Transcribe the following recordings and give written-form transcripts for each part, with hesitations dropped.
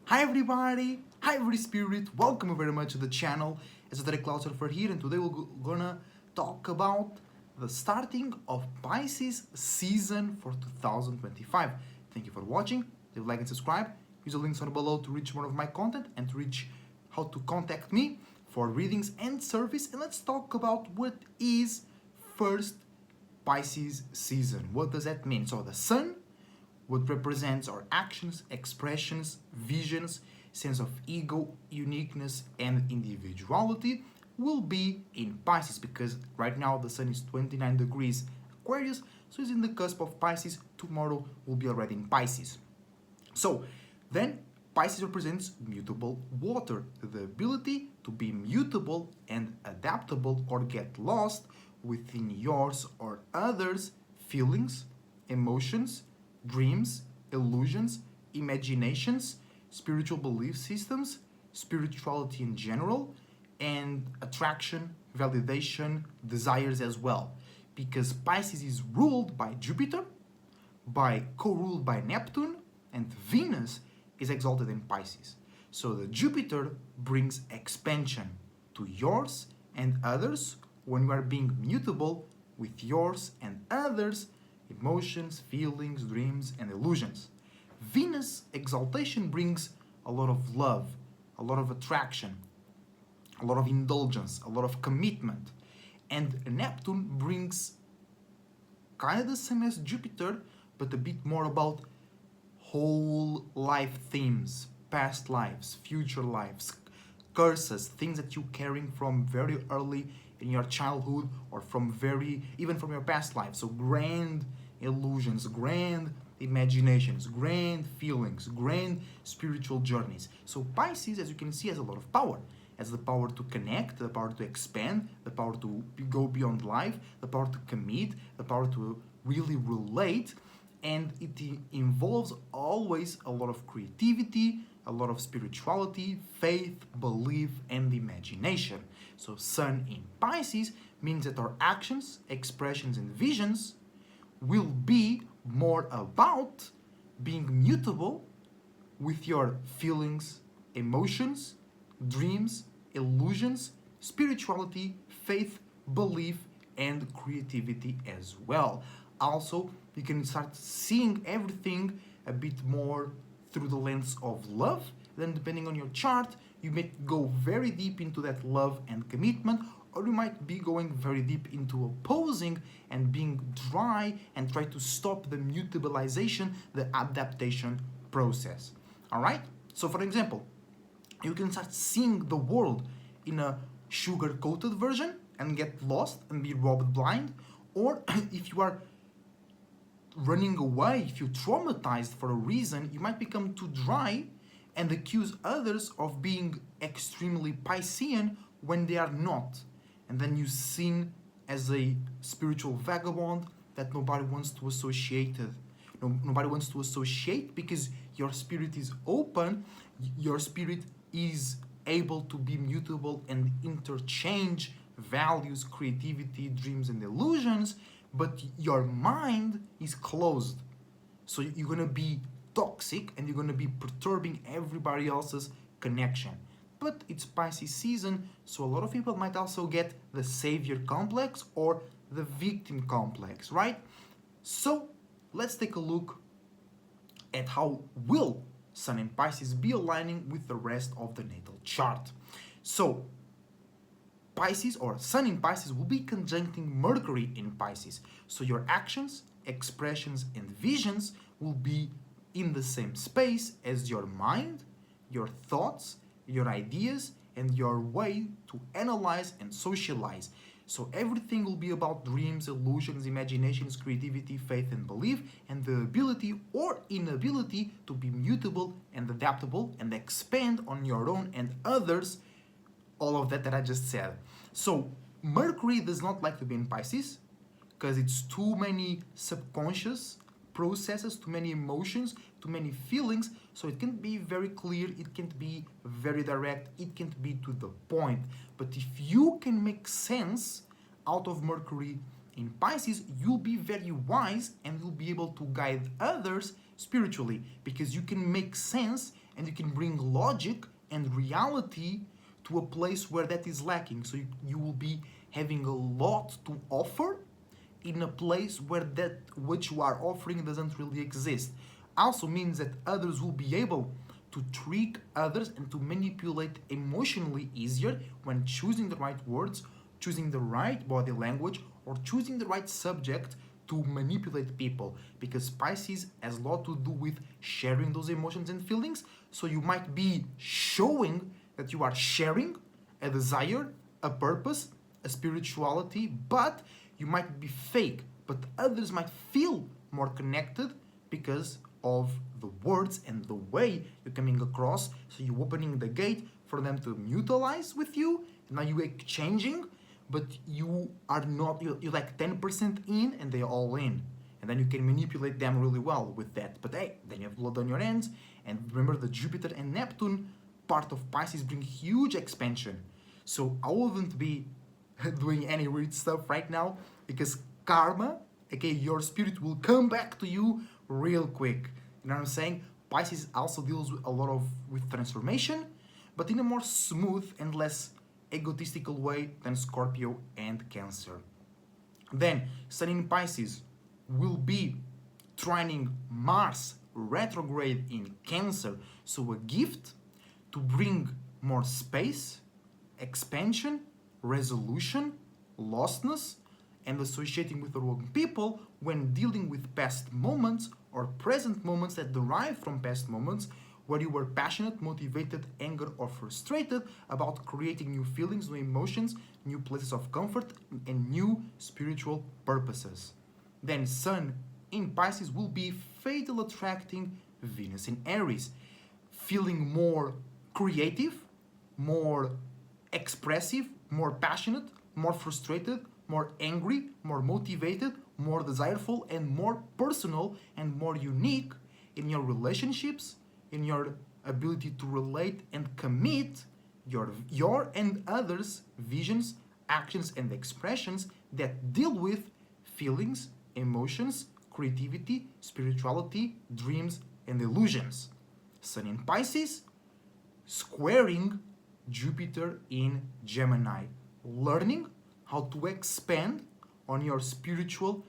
Hi everybody, hi every spirit, welcome very much to the channel. Esoteric Cloud Surfer here, and today we're gonna talk about the starting of Pisces season for 2025. Thank you for watching, leave a like and subscribe. Use the links on below to reach more of my content and to reach how to contact me for readings and service. And let's talk about what is first Pisces season. What does that mean? So the sun, what represents our actions, expressions, visions, sense of ego, uniqueness, and individuality, will be in Pisces, because right now the sun is 29 degrees Aquarius, so it's in the cusp of Pisces. Tomorrow will be already in Pisces. So then Pisces represents mutable water, the ability to be mutable and adaptable or get lost within yours or others' feelings, emotions, dreams, illusions, imaginations, spiritual belief systems, spirituality in general, and attraction, validation, desires as well. Because Pisces is ruled by Jupiter, co-ruled by Neptune, and Venus is exalted in Pisces. So the Jupiter brings expansion to yours and others when you are being mutable with yours and others' emotions, feelings, dreams, and illusions. Venus exaltation brings a lot of love, a lot of attraction, a lot of indulgence, a lot of commitment. And Neptune brings kind of the same as Jupiter, but a bit more about whole life themes, past lives, future lives, curses, things that you're carrying from very early in your childhood or even from your past life. So grand illusions, grand imaginations, grand feelings, grand spiritual journeys. So Pisces, as you can see, has a lot of power. Has the power to connect, the power to expand, the power to go beyond life, the power to commit, the power to really relate. And it involves always a lot of creativity, a lot of spirituality, faith, belief, and imagination. So Sun in Pisces means that our actions, expressions, and visions will be more about being mutable with your feelings, emotions, dreams, illusions, spirituality, faith, belief, and creativity as well. Also, you can start seeing everything a bit more through the lens of love. Then, depending on your chart, you may go very deep into that love and commitment, or you might be going very deep into opposing and being dry and try to stop the mutabilization, the adaptation process. All right? So, for example, you can start seeing the world in a sugar-coated version and get lost and be robbed blind. Or if you are running away, if you're traumatized for a reason, you might become too dry and accuse others of being extremely Piscean when they are not. And then you're seen as a spiritual vagabond that nobody wants to associate with. Nobody wants to associate because your spirit is open, your spirit is able to be mutable and interchange values, creativity, dreams, and illusions, but your mind is closed. So you're gonna be toxic and you're gonna be perturbing everybody else's connection. But it's Pisces season, so a lot of people might also get the savior complex or the victim complex, right? So let's take a look at how will Sun in Pisces be aligning with the rest of the natal chart. So Pisces or Sun in Pisces will be conjuncting Mercury in Pisces. So your actions, expressions, and visions will be in the same space as your mind, your thoughts, your ideas, and your way to analyze and socialize. So everything will be about dreams, illusions, imaginations, creativity, faith, and belief, and the ability or inability to be mutable and adaptable and expand on your own and others, all of that I just said. So Mercury does not like to be in Pisces because it's too many subconscious processes, too many emotions, too many feelings, so it can't be very clear, it can't be very direct, it can't be to the point. But if you can make sense out of Mercury in Pisces, you'll be very wise and you'll be able to guide others spiritually, because you can make sense and you can bring logic and reality to a place where that is lacking. So you will be having a lot to offer in a place where that which you are offering doesn't really exist. Also means that others will be able to trick others and to manipulate emotionally easier when choosing the right words, choosing the right body language, or choosing the right subject to manipulate people, because Pisces has a lot to do with sharing those emotions and feelings. So you might be showing that you are sharing a desire, a purpose, a spirituality, but you might be fake, but others might feel more connected because of the words and the way you're coming across. So you're opening the gate for them to mutualize with you. Now you're exchanging, but you are not, you're like 10% in and they're all in. And then you can manipulate them really well with that. But hey, then you have blood on your hands. And remember, the Jupiter and Neptune part of Pisces bring huge expansion. So I wouldn't be doing any weird stuff right now, because karma, okay, your spirit will come back to you real quick. You know what I'm saying? Pisces also deals with a lot of with transformation, but in a more smooth and less egotistical way than Scorpio and Cancer. Then Sun in Pisces will be trining Mars retrograde in Cancer, so a gift to bring more space, expansion, resolution, lostness, and associating with the wrong people when dealing with past moments or present moments that derive from past moments where you were passionate, motivated, angered, or frustrated about creating new feelings, new emotions, new places of comfort, and new spiritual purposes. Then Sun in Pisces will be fatal attracting Venus in Aries, feeling more creative, more expressive, more passionate, more frustrated, more angry, more motivated, more desireful, and more personal and more unique in your relationships, in your ability to relate and commit your and others' visions, actions, and expressions that deal with feelings, emotions, creativity, spirituality, dreams, and illusions. Sun in Pisces, squaring Jupiter in Gemini, learning how to expand on your spiritual,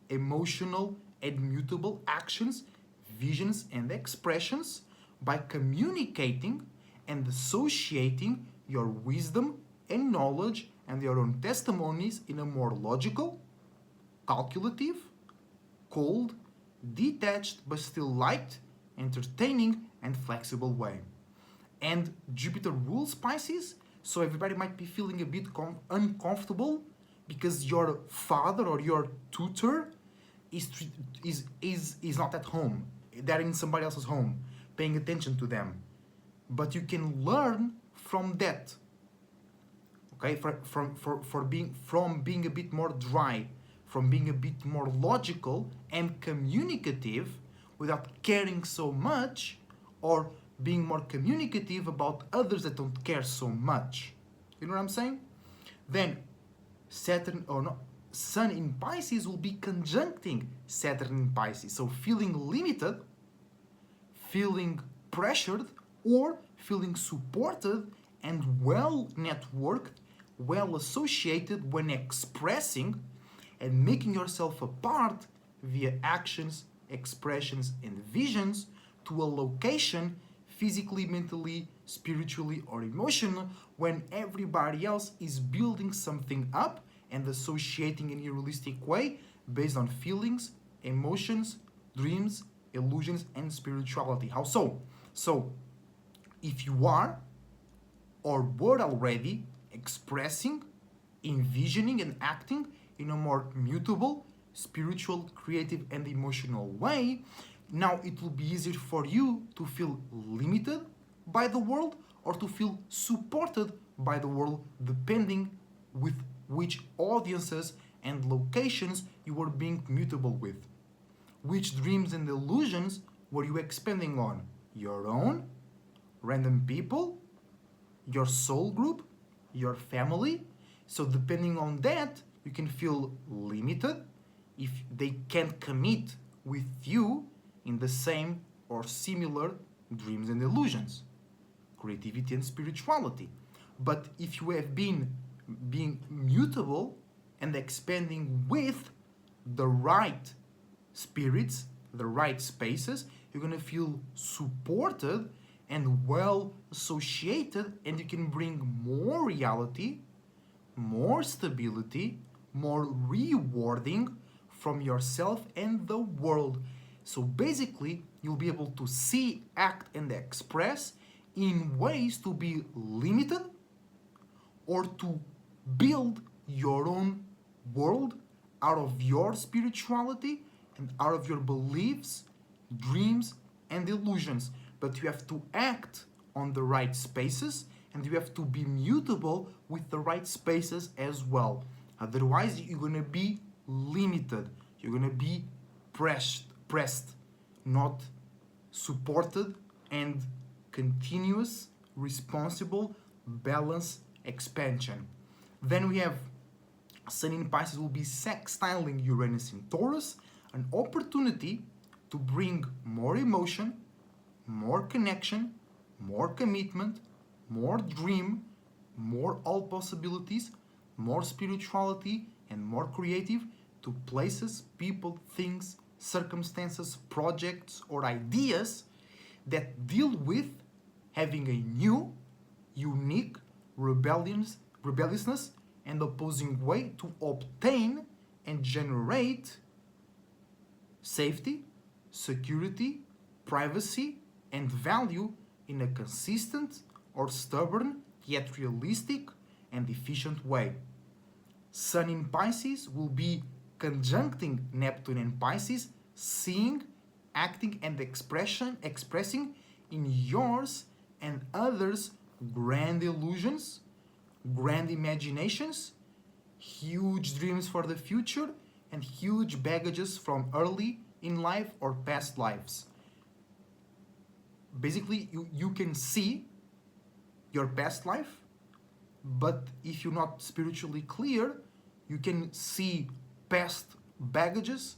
emotional, and mutable actions, visions, and expressions by communicating and associating your wisdom and knowledge and your own testimonies in a more logical, calculative, cold, detached, but still light, entertaining, and flexible way. And Jupiter rules Pisces, so everybody might be feeling a bit uncomfortable because your father or your tutor is not at home. They're in somebody else's home, paying attention to them. But you can learn from that. Okay, from being a bit more dry, from being a bit more logical and communicative without caring so much, or being more communicative about others that don't care so much. You know what I'm saying? Then Saturn, or no, Sun in Pisces will be conjuncting Saturn in Pisces. So feeling limited, feeling pressured, or feeling supported and well networked, well associated when expressing and making yourself a part via actions, expressions, and visions to a location physically, mentally, spiritually, or emotionally when everybody else is building something up and associating in a realistic way based on feelings, emotions, dreams, illusions, and spirituality. How so? So, if you are or were already expressing, envisioning, and acting in a more mutable, spiritual, creative, and emotional way, now it will be easier for you to feel limited by the world or to feel supported by the world, depending with which audiences and locations you were being mutable with. Which dreams and illusions were you expanding on? Your own, random people, your soul group, your family? So depending on that, you can feel limited if they can't commit with you in the same or similar dreams and illusions, creativity and spirituality. But if you have been being mutable and expanding with the right spirits, the right spaces, you're gonna feel supported and well associated, and you can bring more reality, more stability, more rewarding from yourself and the world. So basically, you'll be able to see, act, and express in ways to be limited or to build your own world out of your spirituality and out of your beliefs, dreams, and illusions. But you have to act on the right spaces, and you have to be mutable with the right spaces as well. Otherwise, you're gonna be limited. You're gonna be pressed, not supported, and continuous, responsible, balance, expansion. Then we have Sun in Pisces will be sextiling Uranus in Taurus, an opportunity to bring more emotion, more connection, more commitment, more dream, more all possibilities, more spirituality, and more creative to places, people, things, circumstances, projects, or ideas that deal with having a new, unique, rebelliousness and opposing way to obtain and generate safety, security, privacy, and value in a consistent or stubborn yet realistic and efficient way. Sun in Pisces will be conjuncting Neptune in Pisces, seeing, acting, and expressing in yours and others grand illusions, grand imaginations, huge dreams for the future, and huge baggages from early in life or past lives. Basically, you can see your past life, but if you're not spiritually clear, you can see past baggages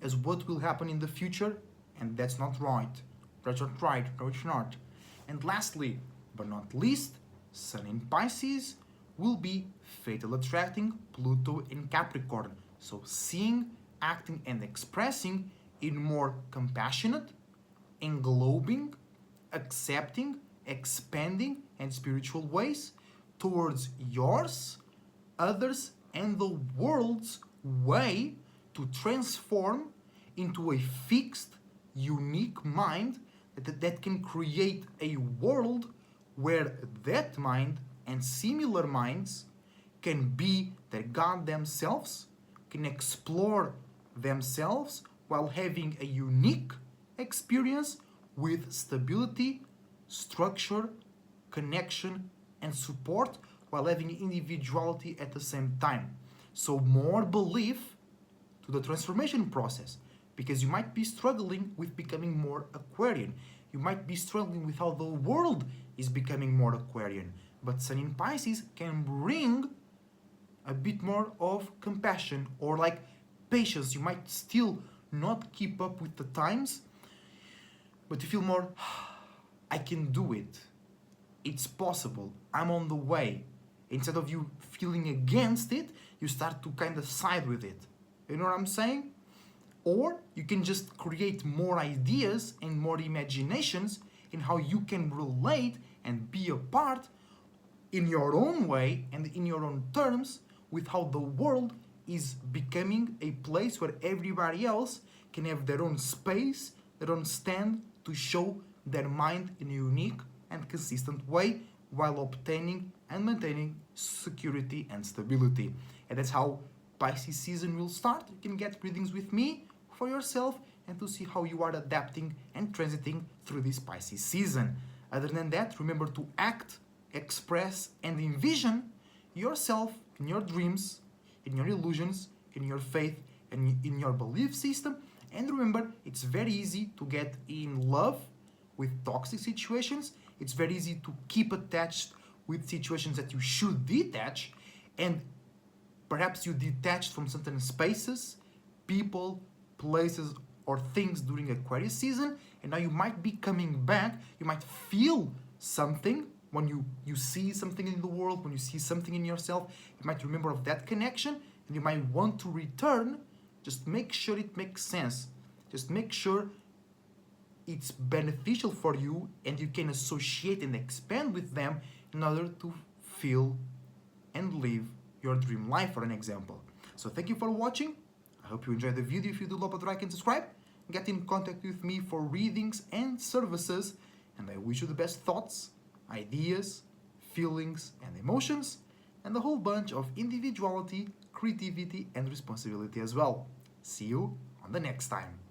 as what will happen in the future, and that's not right. That's not right. No, it's not. And lastly, but not least, Sun in Pisces will be fatal attracting Pluto in Capricorn. So seeing, acting, and expressing in more compassionate, englobing, accepting, expanding, and spiritual ways towards yours, others, and the world's way to transform into a fixed, unique mind that can create a world where that mind and similar minds can be their goddamn selves, can explore themselves while having a unique experience with stability, structure, connection, and support while having individuality at the same time. So more belief to the transformation process, because you might be struggling with becoming more Aquarian. You might be struggling with how the world is becoming more Aquarian. But Sun in Pisces can bring a bit more of compassion or like patience. You might still not keep up with the times, but you feel more, I can do it. It's possible. I'm on the way. Instead of you feeling against it, you start to kind of side with it. You know what I'm saying? Or you can just create more ideas and more imaginations in how you can relate and be a part in your own way and in your own terms with how the world is becoming a place where everybody else can have their own space, their own stand to show their mind in a unique and consistent way while obtaining and maintaining security and stability. And that's how Pisces season will start. You can get readings with me for yourself and to see how you are adapting and transiting through this Pisces season. Other than that, remember to act, express, and envision yourself in your dreams, in your illusions, in your faith, and in your belief system. And remember, it's very easy to get in love with toxic situations. It's very easy to keep attached with situations that you should detach, and perhaps you detached from certain spaces, people, places, or things during Aquarius season, and now you might be coming back, you might feel something when you see something in the world, when you see something in yourself, you might remember of that connection and you might want to return. Just make sure it makes sense. Just make sure it's beneficial for you and you can associate and expand with them in order to feel and live your dream life, for an example. So thank you for watching. I hope you enjoyed the video. If you do, love it, like and subscribe. Get in contact with me for readings and services. And I wish you the best thoughts, ideas, feelings and emotions, and a whole bunch of individuality, creativity and responsibility as well. See you on the next time.